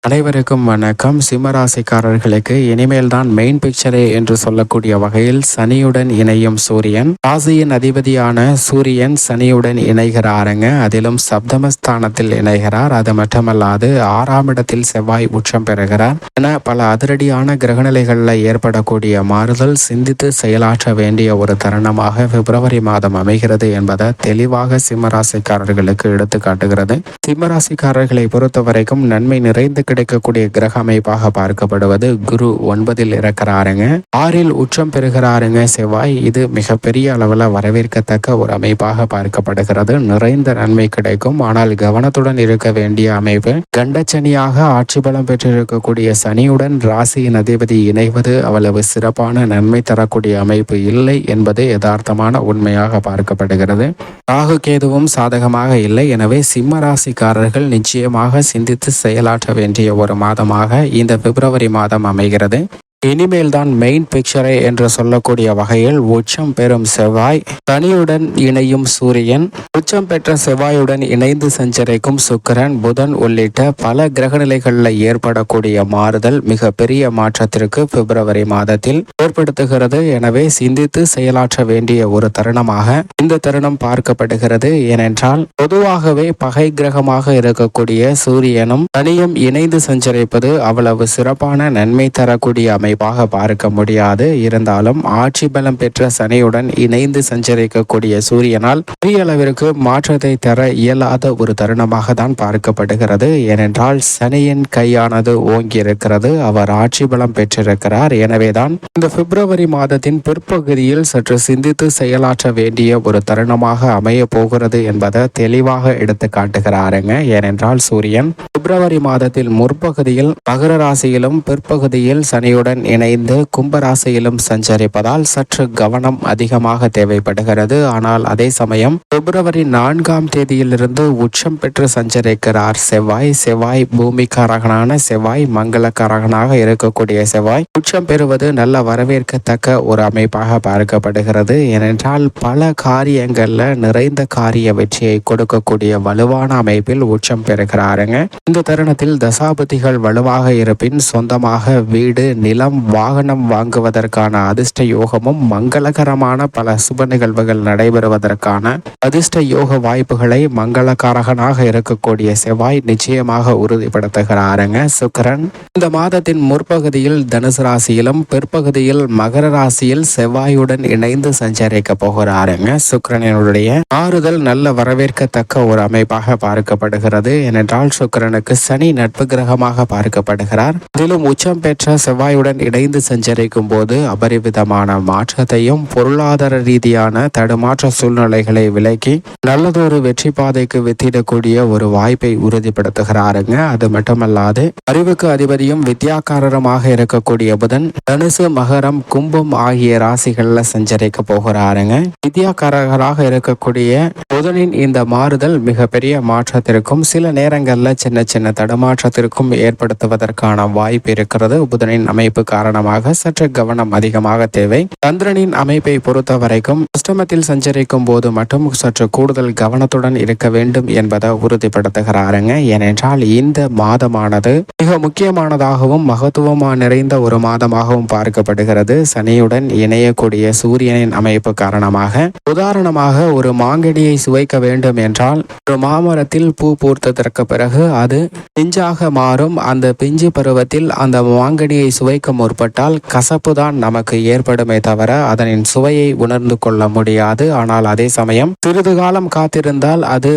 அனைவருக்கும் வணக்கம். சிம்மராசிக்காரர்களுக்கு இனிமேல் தான் மெயின் பிக்சரே என்று சொல்லக்கூடிய வகையில் சனியுடன் இணையும் சூரியன். ராசியின் அதிபதியான சூரியன் சனியுடன் இணைகிறாருங்க. அதிலும் சப்தமஸ்தானத்தில் இணைகிறார். அது மட்டுமல்லாது 6ஆம் இடத்தில் செவ்வாய் உச்சம் பெறுகிறார் என பல அதிரடியான கிரகநிலைகளில் ஏற்படக்கூடிய மாறுதல் சிந்தித்து செயலாற்ற வேண்டிய ஒரு தருணமாக பிப்ரவரி மாதம் அமைகிறது என்பதை தெளிவாக சிம்மராசிக்காரர்களுக்கு எடுத்து காட்டுகிறது. சிம்மராசிக்காரர்களை பொறுத்தவரைக்கும் நன்மை நிறைந்து கிடைக்கக்கூடிய கிரக அமைப்பாக பார்க்கப்படுவது குரு 9ல் இருக்கிறாருங்க. 6ல் உச்சம் பெறுகிறாருங்க செவ்வாய். இது மிகப்பெரிய அளவில் வரவேற்கத்தக்க ஒரு அமைப்பாக பார்க்கப்படுகிறது. நிறைந்த நன்மை கிடைக்கும். ஆனால் கவனத்துடன் இருக்க வேண்டிய அமைப்பு. கண்டச்சனியாக ஆட்சி பலம் பெற்றிருக்கக்கூடிய சனியுடன் ராசியின் அதிபதி இணைவது அவ்வளவு சிறப்பான நன்மை தரக்கூடிய அமைப்பு இல்லை என்பது யதார்த்தமான உண்மையாக பார்க்கப்படுகிறது. ராகு கேதுவும் சாதகமாக இல்லை. எனவே சிம்ம ராசிக்காரர்கள் நிச்சயமாக சிந்தித்து செயலாற்ற வேண்டிய ஒரு மாதமாக இந்த பிப்ரவரி மாதம் அமைகிறது. இனிமேல் தான் மெயின் பிக்சரே என்று சொல்லக்கூடிய வகையில் உச்சம் பெறும் செவ்வாய், சனியுடன் இணையும் சூரியன், உச்சம் பெற்ற செவ்வாயுடன் இணைந்து சஞ்சரிக்கும் சுக்கிரன், புதன் உள்ளிட்ட பல கிரகநிலைகளில் ஏற்படக்கூடிய மாறுதல் மிக பெரிய மாற்றத்திற்கு பிப்ரவரி மாதத்தில் ஏற்படுத்துகிறது. எனவே சிந்தித்து செயலாற்ற வேண்டிய ஒரு தருணமாக இந்த தருணம் பார்க்கப்படுகிறது. ஏனென்றால் பொதுவாகவே பகை கிரகமாக இருக்கக்கூடிய சூரியனும் சனியும் இணைந்து சஞ்சரிப்பது அவ்வளவு சிறப்பான நன்மை தரக்கூடிய அமைப்பாக பார்க்க முடியாது. இருந்தாலும் ஆட்சி பலம் பெற்ற சனியுடன் இணைந்து சஞ்சரிக்கக்கூடிய சூரியனால் பெரிய அளவிற்கு மாற்றத்தை தர இயலாத ஒரு தருணமாக தான் பார்க்கப்படுகிறது. ஏனென்றால் சனியின் கையானது ஓங்கி இருக்கிறது. அவர் ஆட்சி பலம் பெற்றிருக்கிறார். எனவேதான் இந்த பிப்ரவரி மாதத்தின் பிற்பகுதியில் சற்று சிந்தித்து செயலாற்ற வேண்டிய ஒரு தருணமாக அமைய போகிறது என்பதை தெளிவாக எடுத்து காட்டுகிறாருங்க. ஏனென்றால் சூரியன் பிப்ரவரி மாதத்தில் முற்பகுதியில் மகர ராசியிலும் பிற்பகுதியில் சனியுடன் இணைந்து கும்பராசியிலும் சஞ்சரிப்பதால் சற்று கவனம் அதிகமாக தேவைப்படுகிறது. ஆனால் அதே சமயம் பிப்ரவரி 4ஆம் தேதியிலிருந்து உச்சம் பெற்று சஞ்சரிக்கிறார் செவ்வாய் பூமிக்காரகனான செவ்வாய், மங்களக்காரகனாக இருக்கக்கூடிய செவ்வாய் உச்சம் பெறுவது நல்ல வரவேற்கத்தக்க ஒரு அமைப்பாக பார்க்கப்படுகிறது. ஏனென்றால் பல காரியங்கள்ல நிறைந்த காரிய வெற்றியை கொடுக்கக்கூடிய வலுவான அமைப்பில் உச்சம் பெறுகிறாருங்க. இந்த தருணத்தில் தசாபதிகள் வலுவாக இருப்பின் சொந்தமாக வீடு, நிலம், வாகனம் வாங்குவதற்கான அதிர்ஷ்ட யோகமும் மங்களகரமான பல சுப நிகழ்வுகள் நடைபெறுவதற்கான அதிர்ஷ்ட யோக வாய்ப்புகளை மங்களகாரகனாக இருக்கக்கூடிய செவ்வாய் நிச்சயமாக உறுதிப்படுத்துகிறாருங்க. சுக்கிரன் இந்த மாதத்தின் முற்பகுதியில் தனுசு ராசியிலும் பிற்பகுதியில் மகர ராசியில் செவ்வாயுடன் இணைந்து சஞ்சரிக்க போகிறாருங்க. சுக்கிரனுடைய மாறுதல் நல்ல வரவேற்கத்தக்க ஒரு அமைப்பாக பார்க்கப்படுகிறது. ஏனென்றால் சுக்கிரனுக்கு சனி நட்பு கிரகமாக பார்க்கப்படுகிறார். அதிலும் உச்சம் பெற்ற செவ்வாயுடன் இணைந்து சஞ்சரிக்கும் போது அபரிவிதமான மாற்றத்தையும் பொருளாதார ரீதியான தடுமாற்ற சூழ்நிலைகளை விலக்கி நல்லதொரு வெற்றி பாதைக்கு வித்திடக்கூடிய ஒரு வாய்ப்பை உறுதிப்படுத்துகிறாருங்க. அது மட்டுமல்லாது அறிவுக்கு அதிபதியும் வித்யாக்காரருமாக இருக்கக்கூடிய புதன் தனுசு, மகரம், கும்பம் ஆகிய ராசிகள்ல சஞ்சரிக்க போகிறாருங்க. வித்யாக்காரராக இருக்கக்கூடிய புதனின் இந்த மாறுதல் மிகப்பெரிய மாற்றத்திற்கும் சில நேரங்கள்ல சின்ன சின்ன தடுமாற்றத்திற்கும் ஏற்படுத்துவதற்கான வாய்ப்பு இருக்கிறது. புதனின் அமைப்பு காரணமாக சற்று கவனம் அதிகமாக தேவை. சந்திரனின் அமைப்பை பொறுத்த வரைக்கும் அஷ்டமத்தில் சஞ்சரிக்கும் போது மட்டும் சற்று கூடுதல் கவனத்துடன் இருக்க வேண்டும் என்பதை உறுதிப்படுத்துகிறாருங்க. ஏனென்றால் இந்த மாதமானது மிக முக்கியமானதாகவும் மகத்துவமாக நிறைந்த ஒரு மாதமாகவும் பார்க்கப்படுகிறது. சனியுடன் இணையக்கூடிய சூரியனின் அமைப்பு காரணமாக உதாரணமாக ஒரு மாங்கனியை சுவைக்க வேண்டும் என்றால் ஒரு மாமரத்தில் பூ பூர்த்ததற்கு பிறகு அது பிஞ்சாக மாறும். அந்த பிஞ்சு பருவத்தில் அந்த மாங்கனியை சுவைக்க முற்பட்டால் கசப்பு தான் நமக்கு ஏற்படுமே தவிர அதனின் சுவையை உணர்ந்து கொள்ள முடியாது. ஆனால் அதே சமயம் சிறிது காலம் காத்திருந்தால் அது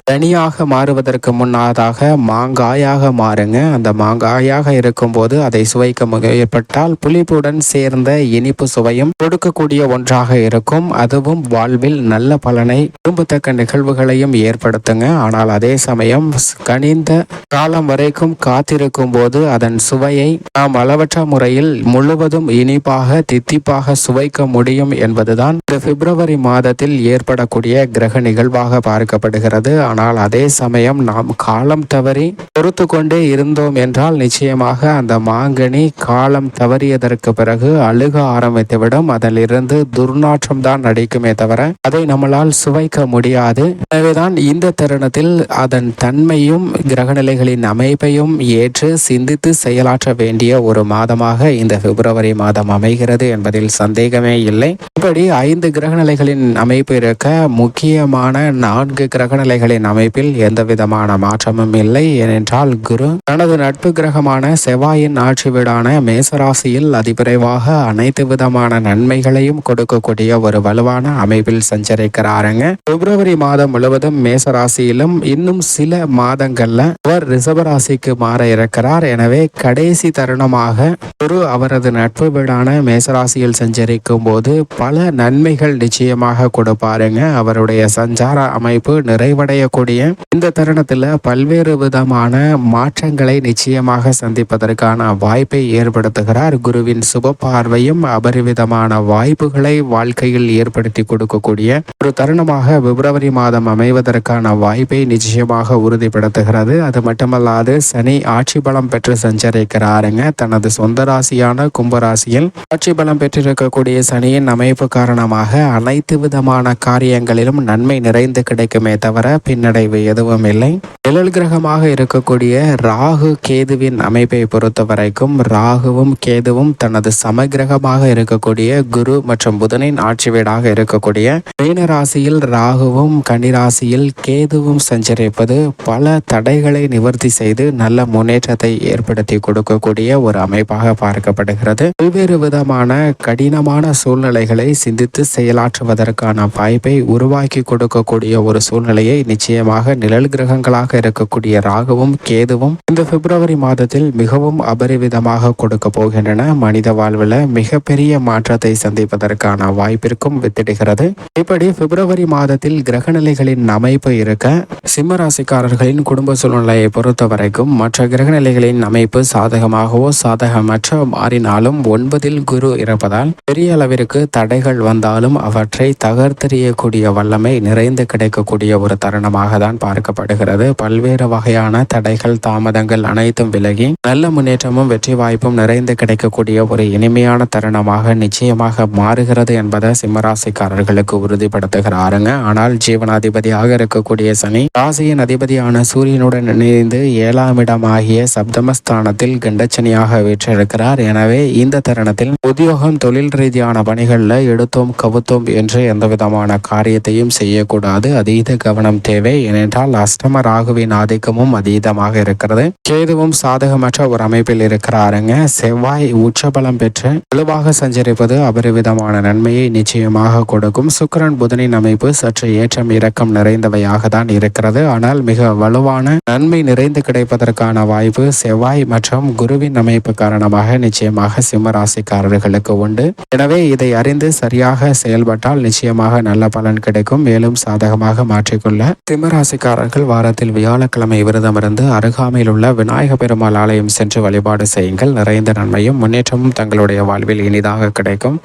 தனியாக மாறுவதற்கு முன்னதாக மாங்காயாக மாறுங்க. அந்த மாங்காயாக இருக்கும் போது அதை சுவைக்க முயற்பட்டால் புளிப்புடன் சேர்ந்த இனிப்பு சுவையும் கொடுக்கக்கூடிய ஒன்றாக இருக்கும். அதுவும் வாழ்வில் நல்ல பலனை விரும்பத்தக்க நிகழ்வுகளையும் ஏற்படுத்துங்க. ஆனால் அதே சமயம் கனிந்த காலம் வரைக்கும் காத்திருக்கும் போது அதன் சுவையை நாம் அளவற்ற தடையற்ற முறையில் முழுவதும் இனிப்பாக தித்திப்பாக சுவைக்க முடியும் என்பதுதான் இந்த பிப்ரவரி மாதத்தில் ஏற்படக்கூடிய கிரக நிகழ்வாக பார்க்கப்படுகிறது. ஆனால் அதே சமயம் நாம் காலம் தவறி பொறுத்து கொண்டே இருந்தோம் என்றால் நிச்சயமாக அந்த மாங்கனி காலம் தவறியதற்கு பிறகு அழுக ஆரம்பித்துவிடும். அதிலிருந்து துர்நாற்றம் தான் நடிக்குமே தவிர அதை நம்மளால் சுவைக்க முடியாது. எனவேதான் இந்த தருணத்தில் அதன் தன்மையும் கிரகநிலைகளின் அமைப்பையும் ஏற்று சிந்தித்து செயலாற்ற வேண்டிய ஒரு மாதமாக இந்த பிப்ரவரி மாதம் அமைகிறது என்பதில் சந்தேகமே இல்லை. இப்படி 5 கிரகநிலைகளின் அமைப்பு இருக்க முக்கியமான 4 கிரகநிலைகளின் அமைப்பில் எந்த விதமான மாற்றமும் இல்லை. ஏனென்றால் குரு தனது நட்பு கிரகமான செவ்வாயின் ஆட்சி வீடான மேசராசியில் அதிவிரைவாக அனைத்து விதமான நன்மைகளையும் கொடுக்கக்கூடிய ஒரு வலுவான அமைப்பில் சஞ்சரிக்கிறாருங்க. பிப்ரவரி மாதம் முழுவதும் மேசராசியிலும் இன்னும் சில மாதங்கள்ல அவர் ரிஷபராசிக்கு மாற இருக்கிறார். எனவே கடைசி தருணமாக குரு அவரது நட்பு வீடான மேசராசியில் சஞ்சரிக்கும் போது பல நன்மைகள் நிச்சயமாக கொடுப்பாருங்க. அவருடைய சஞ்சார அமைப்பு நிறைவடையக்கூடிய இந்த தருணத்துல பல்வேறு விதமான மாற்றங்களை நிச்சயமாக சந்திப்பதற்கான வாய்ப்பை ஏற்படுத்துகிறார். குருவின் சுப பார்வையும் அபரிவிதமான வாய்ப்புகளை வாழ்க்கையில் ஏற்படுத்தி கொடுக்கக்கூடிய ஒரு தருணமாக பிப்ரவரி மாதம் அமைவதற்கான வாய்ப்பை நிச்சயமாக உறுதிப்படுத்துகிறது. அது மட்டுமல்லாது சனி ஆட்சி பலம் பெற்று சஞ்சரிக்கிறாருங்க. தனது சொந்த ராசியான கும்பராசியில் ஆட்சி பலம் பெற்றிருக்கக்கூடிய சனியின் அமைப்பு காரணமாக அனைத்து விதமான காரியங்களிலும் நன்மை நிறைந்து கிடைக்குமே தவிர பின்னடைவு எதுவும் இல்லை. நிழல் கிரகமாக இருக்கக்கூடிய ராகு கேதுவின் அமைப்பை பொறுத்த வரைக்கும் ராகுவும் கேதுவும் தனது சமகிரகமாக இருக்கக்கூடிய குரு மற்றும் புதனின் ஆட்சி வீடாக இருக்கக்கூடிய மீன ராசியில் ராகுவும் கன்னிராசியில் கேதுவும் சஞ்சரிப்பது பல தடைகளை நிவர்த்தி செய்து நல்ல முன்னேற்றத்தை ஏற்படுத்தி கொடுக்கக்கூடிய ஒரு அமைப்பாக பார்க்கப்படுகிறது. பல்வேறு விதமான கடினமான சூழ்நிலைகளை சிந்தித்து செயலாற்றுவதற்கான வாய்ப்பை உருவாக்கி கொடுக்கக்கூடிய ஒரு சூழ்நிலையை நிச்சயமாக நிழல் கிரகங்களாக இருக்கக்கூடிய ராகுவும் கேதுவும் இந்த பிப்ரவரி மாதத்தில் மிகவும் அபரிவிதமாக கொடுக்க போகின்றன. மனித வாழ்வில் மிகப்பெரிய மாற்றத்தை சந்திப்பதற்கான வாய்ப்பிற்கும் வித்திடுகிறது. இப்படி பிப்ரவரி மாதத்தில் கிரகநிலைகளின் அமைப்பு இருக்க சிம்ம ராசிக்காரர்களின் குடும்ப சூழ்நிலையை பொறுத்த வரைக்கும் மற்ற கிரகநிலைகளின் அமைப்பு சாதகமாகவோ சாதகமற்ற மாறினாலும் 9 குரு இருப்பதால் பெரிய அளவிற்கு தடைகள் வந்தாலும் அவற்றை தகர்த்தெறியக்கூடிய வல்லமை நிறைந்து கிடைக்கக்கூடிய ஒரு தருணமாக தான் பார்க்கப்படுகிறது. பல்வேறு வகையான தடைகள் தாமதங்கள் அனைத்தும் விலகி நல்ல முன்னேற்றமும் வெற்றி வாய்ப்பும் நிறைந்து கிடைக்கக்கூடிய ஒரு இனிமையான தருணமாக நிச்சயமாக மாறுகிறது என்பதை சிம்மராசிக்காரர்களுக்கு உறுதிப்படுத்துகிறாருங்க. ஆனால் ஜீவனாதிபதியாக இருக்கக்கூடிய சனி ராசியின் அதிபதியான சூரியனுடன் இணைந்து 7ஆம் இடமாகிய சப்தமஸ்தானத்தில் கண்டச்சனியாக வீற்றிருக்கிறார். எனவே இந்த தருணத்தில் உத்தியோகம் தொழில் ரீதியான பணிகளில் எடுத்தோம் கவுத்தோம் என்று எந்த விதமான காரியத்தையும் செய்யக்கூடாது. அதீத கவனம் தேவை. ஏனென்றால் அஷ்டம ராகுவின் ஆதிக்கமும் அதீதமாக இருக்கிறது. கேதுவும் சாதகமற்ற ஒரு அமைப்பில் இருக்கிறாருங்க. செவ்வாய் உச்சபலம் பெற்று வலுவாக சஞ்சரிப்பது அபரிவிதமான நன்மையை நிச்சயமாக கொடுக்கும். சுக்கிரன் புதனின் அமைப்பு சற்று ஏற்றம் இறக்கம் நிறைந்தவையாக தான் இருக்கிறது. ஆனால் மிக வலுவான நன்மை நிறைந்து கிடைப்பதற்கான வாய்ப்பு செவ்வாய் மற்றும் குருவின் அமைப்பு காரணமாக நிச்சயமாக சிம்ம ராசிக்காரர்களுக்கு உண்டு. எனவே இதை அறிந்து சரியாக செயல்பட்டால் நிச்சயமாக நல்ல பலன் கிடைக்கும். மேலும் சாதகமாக மாற்றிக்கொள்ள சிம்ம ராசிக்காரர்கள் வாரத்தில் வியாழக்கிழமை விரதமிருந்து அருகாமையில் உள்ள விநாயக பெருமாள் ஆலயம் சென்று வழிபாடு செய்யுங்கள். நிறைந்த நன்மையும் முன்னேற்றமும் தங்களுடைய வாழ்வில் இனிதாக கிடைக்கும்.